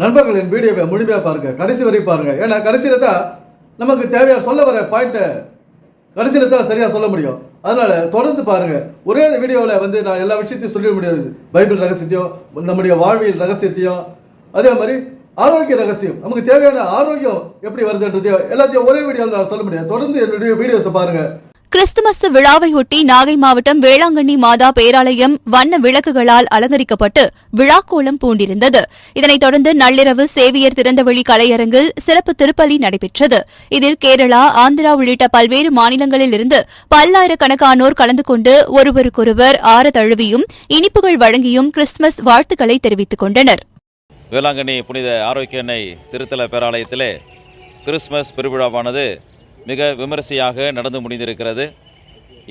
நண்பர்கள் என் வீடியோவை முழுமையாக பாருங்கள், கடைசி வரை பாருங்கள். ஏன்னா கடைசியில் தான் நமக்கு தேவையாக சொல்ல வர பாயிண்ட்டை கடைசியில் தான் சரியாக சொல்ல முடியும். அதனால் தொடர்ந்து பாருங்கள். ஒரே வீடியோவில் வந்து நான் எல்லா விஷயத்தையும் சொல்ல முடியாது. பைபிள் ரகசியத்தையும் நம்முடைய வாழ்வியல் ரகசியத்தையும் அதே மாதிரி ஆரோக்கிய ரகசியம், நமக்கு தேவையான ஆரோக்கியம் எப்படி வருதுன்றதையும் எல்லாத்தையும் ஒரே வீடியோவில் நான் சொல்ல முடியாது. தொடர்ந்து என்னுடைய வீடியோஸை பாருங்கள். கிறிஸ்துமஸ் விழாவையொட்டி நாகை மாவட்டம் வேளாங்கண்ணி மாதா பேராலயம் வண்ண விளக்குகளால் அலங்கரிக்கப்பட்டு விழாக்கோலம் பூண்டிருந்தது. இதனைத் தொடர்ந்து நள்ளிரவு சேவியர் திறந்தவெளி கலையரங்கில் சிறப்பு திருப்பலி நடைபெற்றது. இதில் கேரளா, ஆந்திரா உள்ளிட்ட பல்வேறு மாநிலங்களில் இருந்து பல்லாயிரக்கணக்கானோர் கலந்து கொண்டு ஒருவருக்கொருவர் ஆற தழுவியும் இனிப்புகள் வழங்கியும் கிறிஸ்துமஸ் வாழ்த்துக்களை தெரிவித்துக் கொண்டனர். வேளாங்கண்ணி புனித ஆரோக்கிய எண்ணெய் திருத்தல பேராலயத்திலே கிறிஸ்துமஸ் பெருவிழாவானது மிக விமரிசையாக நடந்து முடிந்திருக்கிறது.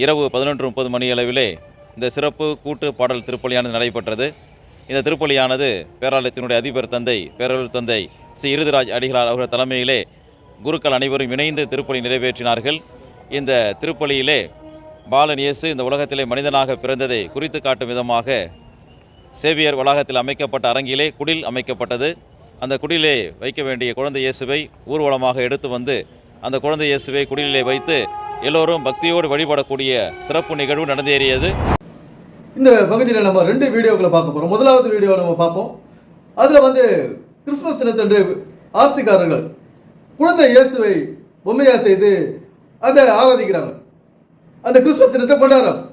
இரவு 11:30 மணியளவிலே இந்த சிறப்பு கூட்டு பாடல் திருப்பலியானது நடைபெற்றது. இந்த திருப்பலியானது பேராலயத்தினுடைய அதிபர் தந்தை பேரூர் தந்தை ஸ்ரீ இருதிராஜ் அடிகளார் அவர்கள் தலைமையிலே குருக்கள் அனைவரும் இணைந்து திருப்பலி நிறைவேற்றினார்கள். இந்த திருப்பலியிலே பாலன் இயேசு இந்த உலகத்திலே மனிதனாக பிறந்ததை குறித்து காட்டும் விதமாக சேவியர் வளாகத்தில் அமைக்கப்பட்ட அரங்கிலே குடில் அமைக்கப்பட்டது. அந்த குடிலே வைக்க வேண்டிய குழந்தை இயேசுவை ஊர்வலமாக எடுத்து வந்து அந்த குழந்தை இயேசுவை குடிலே வைத்து எல்லோரும் பக்தியோடு வழிபடக்கூடிய சிறப்பு நிகழ்வு நடந்தேறியது. இந்த பகுதியில் நம்ம 2 வீடியோக்களை பார்க்க போகிறோம். முதலாவது வீடியோ நம்ம பார்ப்போம். அதில் வந்து கிறிஸ்துமஸ் தினத்தன்று ஆட்சிக்காரர்கள் குழந்தை இயேசுவை பொம்மையாக செய்து அதை ஆராதிக்கிறாங்க. அந்த கிறிஸ்துமஸ் தினத்தை கொண்டாடுறாங்க.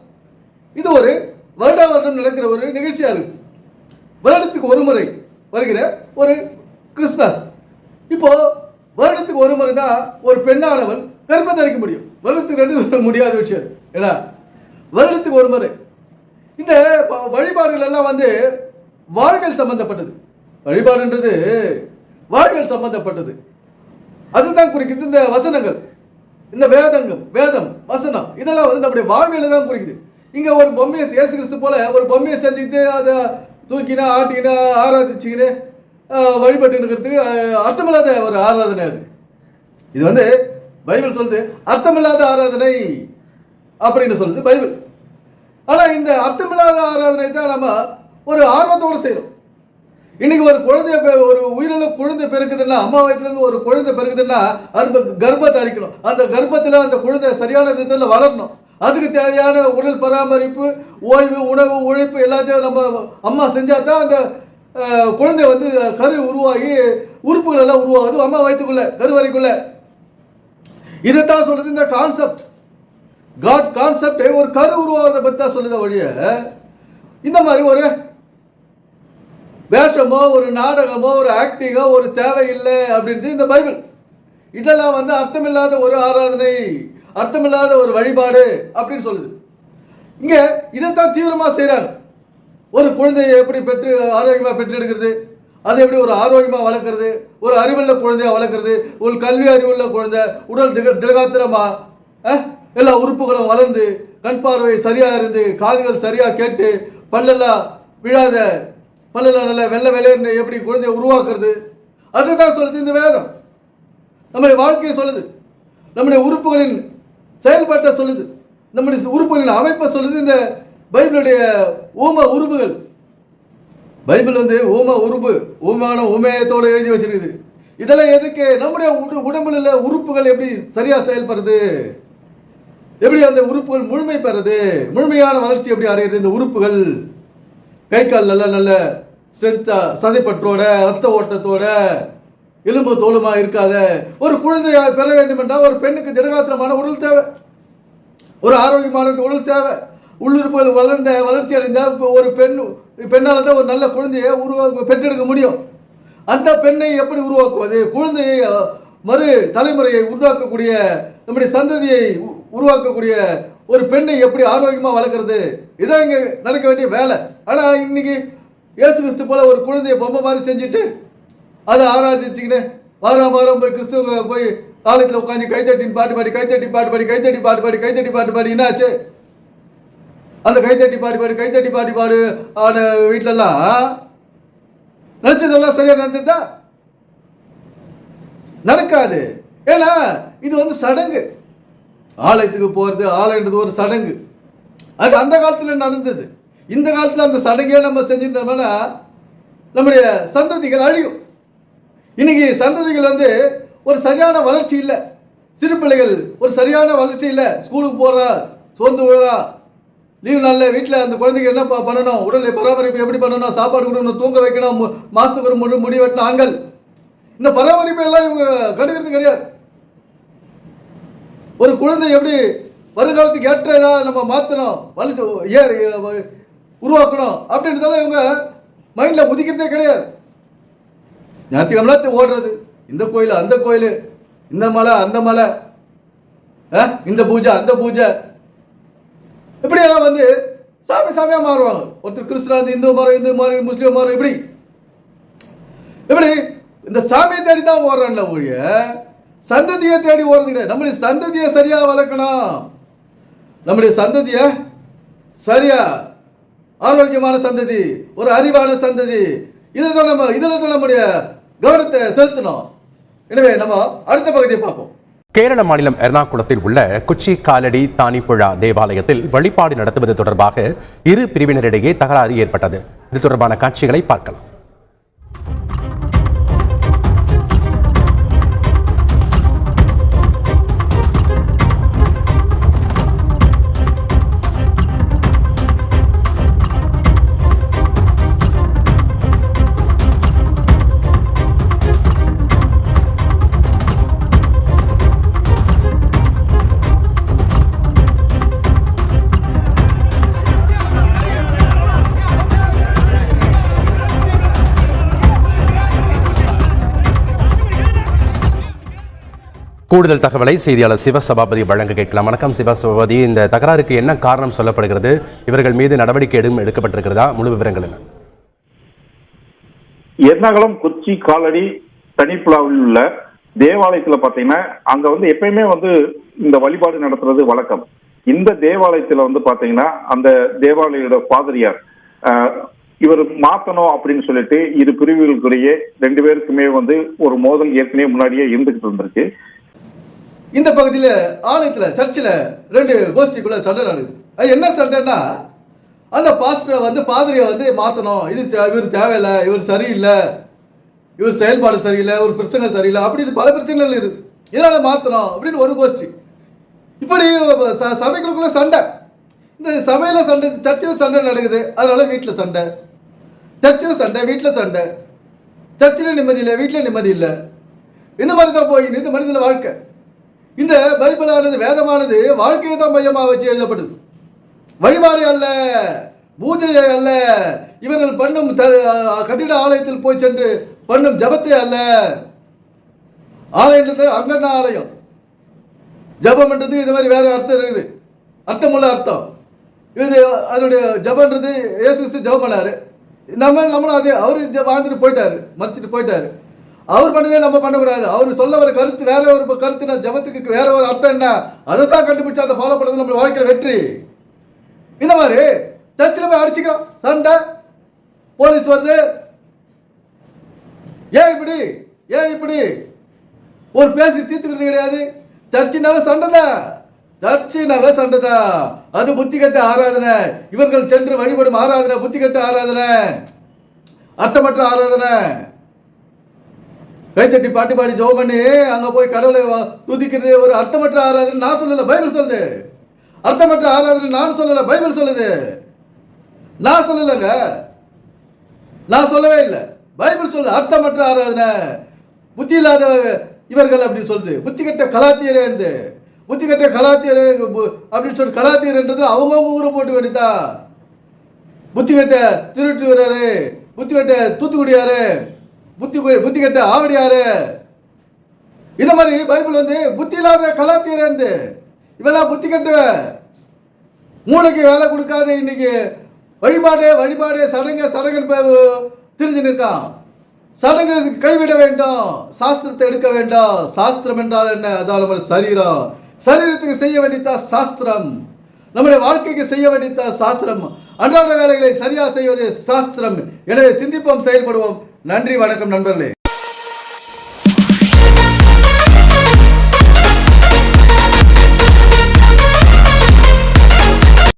இது ஒரு வருடம் நடக்கிற ஒரு நிகழ்ச்சியாக இருக்குது. வருடத்துக்கு ஒரு முறை வருகிற ஒரு கிறிஸ்துமஸ். இப்போ வருடத்துக்கு ஒரு முறை தான் ஒரு பெண்ணானவள் கர்ப்பம் தரிக்க முடியும். வருடத்துக்கு 2 முடியாத விஷயம். ஏன்னா வருடத்துக்கு ஒரு முறை இந்த வழிபாடுகள் எல்லாம் வந்து வாழ்வியல் சம்பந்தப்பட்டது. வழிபாடுன்றது வாழ்வியல் சம்பந்தப்பட்டது. அதுதான் குறிக்குது. இந்த வசனங்கள், இந்த வேதம் வசனம் இதெல்லாம் வந்து நம்முடைய வாழ்வியலை தான் குறிக்குது. இங்கே ஒரு பொம்மையை இயேசு கிறிஸ்து போல ஒரு பொம்மையை செஞ்சுக்கிட்டு அதை தூக்கினா ஆட்டிக்கினா ஆராதிச்சுக்கின்னு வழிபட்டு இருக்கிறதுக்கு அர்த்தமில்லாத ஒரு ஆராதனை அது. இது வந்து பைபிள் சொல்லுது அர்த்தமில்லாத ஆராதனை அப்படின்னு சொல்லுது பைபிள். ஆனால் இந்த அர்த்தமில்லாத ஆராதனை தான் நம்ம ஒரு ஆர்வத்தோடு செய்கிறோம். இன்னைக்கு ஒரு ஒரு உயிரிழந்த குழந்தை பிறகுதுன்னா, அம்மா வயிற்றுலேருந்து ஒரு குழந்தை பிறகுதுன்னா கர்ப்பத்தை அரிக்கணும். அந்த கர்ப்பத்தில் அந்த குழந்தை சரியான விதத்தில் வளரணும். அதுக்கு தேவையான உடல் பராமரிப்பு, ஓய்வு, உணவு, உழைப்பு எல்லாத்தையும் நம்ம அம்மா செஞ்சால் தான் அந்த குழந்தை வந்து கரு உருவாகி உறுப்புகள் எல்லாம் உருவாகுது அம்மா வயிற்றுக்குள்ள கருவறைக்குள்ள. இதைத்தான் சொல்றது இந்த கான்செப்ட். காட் கான்செப்ட் ஒரு கரு உருவாகிறத பற்றி தான் சொல்லுத ஒழிய இந்த மாதிரி ஒரு வேஷமோ ஒரு நாடகமோ ஒரு ஆக்டிங்கோ ஒரு தேவையில்லை அப்படின்றது இந்த பைபிள். இதெல்லாம் வந்து அர்த்தமில்லாத ஒரு ஆராதனை, அர்த்தமில்லாத ஒரு வழிபாடு அப்படின்னு சொல்லுது. இங்கே இதைத்தான் தீவிரமாக செய்கிறாங்க. ஒரு குழந்தையை எப்படி பெற்று ஆரோக்கியமாக பெற்றெடுக்கிறது, அதை எப்படி ஒரு ஆரோக்கியமாக வளர்க்குறது, ஒரு அறிவுள்ள குழந்தையாக வளர்க்குறது, ஒரு கல்வி அறிவுள்ள குழந்தை உடல் திடகாத்திரமாக எல்லா உறுப்புகளும் வளர்ந்து கண் பார்வை சரியாக இருந்து காதுகள் சரியாக கேட்டு பல்லெல்லாம் விழாத பல்லெல்லாம் நல்லா வெள்ளை வெள்ளையர்னு எப்படி குழந்தையை உருவாக்குறது, அதை தான் சொல்லுது இந்த வேதம். நம்முடைய வாழ்க்கையை சொல்லுது, நம்முடைய உறுப்புகளின் செயல்பாட்டை சொல்லுது, நம்முடைய உறுப்புகளின் அமைப்பை சொல்லுது இந்த பைபிளுடைய ஊம உருபுகள். பைபிள் வந்து ஊம உருபு ஊமையத்தோடு எழுதி வச்சிருக்குது. இதெல்லாம் எதுக்கு? நம்முடைய உடம்புல உள்ள உறுப்புகள் எப்படி சரியாக செயல்படுறது, எப்படி அந்த உறுப்புகள் முழுமை பெறுறது, முழுமையான வளர்ச்சி எப்படி அடையிறது. இந்த உறுப்புகள் கை கால் நல்ல ஸ்ட்ரென்த்தா சதைப்பற்றோட ரத்த ஓட்டத்தோட எலும்பு தோலுமா இருக்காத ஒரு குழந்தையை பெற வேண்டும் என்றால் ஒரு பெண்ணுக்கு திடகாத்திரமான உடல் தேவை, ஒரு ஆரோக்கியமான உடல் தேவை. உள்ளுறுப்புகள் வளர்ச்சி அடைந்த ஒரு பெண்ணால் தான் ஒரு நல்ல குழந்தையை பெற்றெடுக்க முடியும். அந்த பெண்ணை எப்படி உருவாக்குவது, குழந்தையை மறு தலைமுறையை உருவாக்கக்கூடிய நம்முடைய சந்ததியை உருவாக்கக்கூடிய ஒரு பெண்ணை எப்படி ஆரோக்கியமாக வளர்க்குறது, இதான் இங்கே நடக்க வேண்டிய வேலை. ஆனால் இன்னைக்கு இயேசு கிறிஸ்து போல ஒரு குழந்தைய பொம்மை மாதிரி செஞ்சுட்டு அதை ஆராதிச்சுக்கின்னு வாரம் போய் கிறிஸ்துவ போய் காலத்தில் உட்காந்து கைத்தட்டின்னு பாட்டு பாடி கைத்தட்டி பாட்டு பாடி என்னாச்சு? அந்த கைத்தட்டி பாட்டு ஆன வீட்டிலலாம் நினச்சதெல்லாம் சரியாக நடந்ததா? நடக்காது. ஏன்னா இது வந்து சடங்கு. ஆலயத்துக்கு போகிறது, ஆலயன்றது ஒரு சடங்கு. அது அந்த காலத்தில் நடந்தது. இந்த காலத்தில் அந்த சடங்கே நம்ம செஞ்சிருந்தோம்னா நம்முடைய சந்ததிகள் அழியும். இன்னைக்கு சந்ததிகள் வந்து ஒரு சரியான வளர்ச்சி இல்லை. சிறு பிள்ளைகள் ஒரு சரியான வளர்ச்சி இல்லை. ஸ்கூலுக்கு போகிறா, சோர்ந்து போகிறா, லீவ் நாளில் வீட்டில் அந்த குழந்தைங்க என்ன பண்ணணும், உடலை பராமரிப்பு எப்படி பண்ணணும், சாப்பாடு கொடுக்கணும், தூங்க வைக்கணும், மாதத்துக்கு ஒரு முடி வெட்டணும், ஆண்கள் இந்த பராமரிப்பு எல்லாம் இவங்க கண்டுக்கிறது கிடையாது. ஒரு குழந்தை எப்படி வருங்காலத்துக்கு ஏற்றதா நம்ம மாற்றணும், வளர்ச்சி உருவாக்கணும் அப்படின்றதெல்லாம் இவங்க மைண்டில் உதிக்கிறதே கிடையாது. ஞாயிற்றுக்கிழமை ஓடுறது, இந்த கோயில் அந்த கோயில், இந்த மலை அந்த மலை, இந்த பூஜை அந்த பூஜை, இப்படியெல்லாம் வந்து சாமியாக மாறுவாங்க. ஒருத்தர் கிறிஸ்தவ இந்து மாறு முஸ்லீம் மாறு, இப்படி இந்த சாமியை தேடி தான் ஓடுறான்ல ஒழிய சந்ததியை தேடி ஓடுறது கிடையாது. நம்முடைய சந்ததியை சரியாக வளர்க்கணும், நம்முடைய சந்ததியை சரியா ஆரோக்கியமான சந்ததி, ஒரு அறிவான சந்ததி, இதில் தான் நம்முடைய கவனத்தை செலுத்தணும். எனவே நம்ம அடுத்த பகுதியை பார்ப்போம். கேரள மாநிலம் எர்ணாகுளத்தில் உள்ள கொச்சி காலடி தானிப்புழா தேவாலயத்தில் வழிபாடு நடத்துவது தொடர்பாக இரு பிரிவினரிடையே தகராறு ஏற்பட்டது. இது தொடர்பான காட்சிகளை பார்க்கலாம். கூடுதல் தகவலை செய்தியாளர் சிவசபாபதி வழங்க கேட்கலாம். வணக்கம் சிவசபாபதி, இந்த தகராறுக்கு என்ன காரணம் சொல்லப்படுகிறது? இவர்கள் மீது நடவடிக்கை எதுவும் எடுக்கப்பட்டிருக்கிறதா? முழு விவரங்கள் என்ன? எர்ணாகுளம் கொச்சி காலடி தனிப்புழாவில் உள்ள தேவாலயத்துல பாத்தீங்கன்னா அங்க வந்து எப்பயுமே வந்து இந்த வழிபாடு நடத்துறது வழக்கம். இந்த தேவாலயத்துல வந்து பாத்தீங்கன்னா அந்த தேவாலயோட பாதிரியார் இவர் மாத்தணும் அப்படின்னு சொல்லிட்டு இரு பிரிவுகளுக்குரிய 2 பேருக்குமே வந்து ஒரு மோதல் ஏற்கனவே முன்னாடியே இருந்துகிட்டு இருந்திருக்கு. இந்த பகுதியில் ஆலயத்தில் சர்ச்சில் 2 கோஷ்டிக்குள்ள சண்டை நடக்குது. அது என்ன சண்டைன்னா, அந்த பாஸ்டரை வந்து பாதிரியை வந்து மாற்றணும், இவர் தேவையில்லை, இவர் சரியில்லை, இவர் செயல்பாடு சரியில்லை, ஒரு பிரச்சனை சரியில்லை, அப்படின்னு பல பிரச்சனைகள் இருக்குது, இதனால் மாற்றணும் அப்படின்னு ஒரு கோஷ்டி. இப்படி சபைகளுக்குள்ள சண்டை, இந்த சபையில் சண்டை, சர்ச்சில் சண்டை நடக்குது, அதனால வீட்டில் சண்டை, சர்ச்சில் சண்டை, வீட்டில் சண்டை, சர்ச்சில் நிம்மதி இல்லை, வீட்டில் நிம்மதி இல்லை, இந்த மாதிரி தான் போயின்னு இந்த மனிதன வாழ்க்கை. இந்த பைபிளானது, வேதமானது வாழ்க்கையை தான் மையமாக வச்சு எழுதப்பட்டது. வழிபாடு அல்ல, பூஜை அல்ல, இவர்கள் பண்ணும் கட்டிட ஆலயத்தில் போய் சென்று பண்ணும் ஜபத்தை அல்ல. ஆலயன்றது அங்கதான் ஆலயம், ஜபம்ன்றது இது மாதிரி வேற அர்த்தம் இருக்குது, அர்த்தமுள்ள அர்த்தம் இது. அதனுடைய ஜபன்றது இயேசு ஜபம் பண்ணாரு, நம்மளும் அதே அவரு வாழ்ந்துட்டு போயிட்டாரு, மறைச்சிட்டு போயிட்டாரு. அவர் பண்ணதே நம்ம பண்ணக்கூடாது. அவர் சொல்ல வர கருத்து வேற ஒரு கருத்து, ஜபத்துக்கு வேற ஒரு அர்த்தம் என்ன, அதை தான் கண்டுபிடிச்சு அதை ஃபாலோ பண்ணுறது நம்ம வாழ்க்கையில் வெற்றி. இந்த மாதிரி சர்ச்சில் போய் அடிச்சுக்கிறோம், சண்டை, போலீஸ் வருது, ஏன் இப்படி ஒரு பேசி தீர்த்துக்கிறது கிடையாது. சர்ச்சினாவே சண்டை தான், அது புத்தி கட்ட ஆராதனை. இவர்கள் சென்று வழிபடும் ஆராதனை புத்தி கட்ட ஆராதனை, அர்த்தமற்ற ஆராதனை. கைத்தட்டி பாட்டு பாடி ஜெபம் பண்ணி அங்க போய் கடவுளை துதிக்கிறது ஒரு அர்த்தமற்ற ஆராதனை. நான் சொல்லல, பைபிள் சொல்லுது. அர்த்தமற்ற ஆராதனை நான் சொல்லல, பைபிள் சொல்லுது. நான் சொல்லலங்க, நான் சொல்லவே இல்லை, பைபிள் சொல்லுது. அர்த்தமற்ற ஆராதனை, புத்தி இல்லாத இவர்கள் அப்படின்னு சொல்லுது. புத்தி கட்ட கலாத்தியரே இருந்து, புத்தி கட்ட கலாத்தியரே அப்படின்னு சொல்லி, கலாத்தியர்ன்றது அவங்க ஊரை போட்டு வேண்டியதா. புத்தி கட்ட திருட்டு வராரு, புத்தி கட்ட தூத்துக்குடியாரு, புத்தி கட்ட ஆவடியாரு, இந்த மாதிரி பைபிள் வந்து புத்தி இல்லாத கலாத்தியர் இருந்து, இவெல்லாம் புத்தி கட்ட மூளைக்கு வேலை கொடுக்காத இன்னைக்கு வழிபாடு சடங்கு தெரிஞ்சு நிற்கான். சடங்கு கைவிட வேண்டும், சாஸ்திரத்தை எடுக்க வேண்டும். சாஸ்திரம் என்றால் என்ன? அதான் நம்ம சரீரத்துக்கு செய்ய வேண்டியதா சாஸ்திரம், நம்முடைய வாழ்க்கைக்கு செய்ய வேண்டியதா சாஸ்திரம். அன்றாட வேலைகளை சரியா செய்வது சாஸ்திரம். எனவே சிந்திப்போம், செயல்படுவோம். நன்றி, வணக்கம் நண்பர்களே.